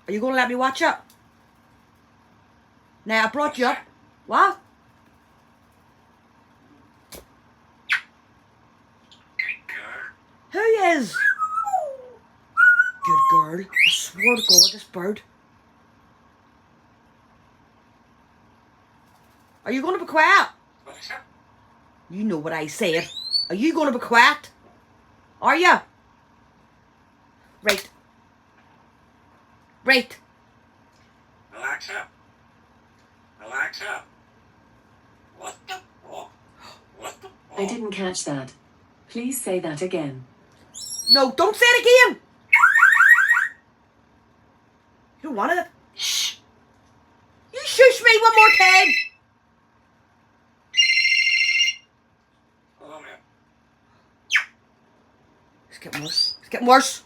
Are you going to let me watch it? Now, I brought you up. What? Who is? Good girl. I swear to God, this bird. Are you going to be quiet? You know what I said. Are you going to be quiet? Are you? Right. Right. Alexa. Alexa. What the fuck? What the fuck? I didn't catch that. Please say that again. No, don't say it again. You don't want it. Shh. You shush me one more time. Hold on a minute. It's getting worse. It's getting worse.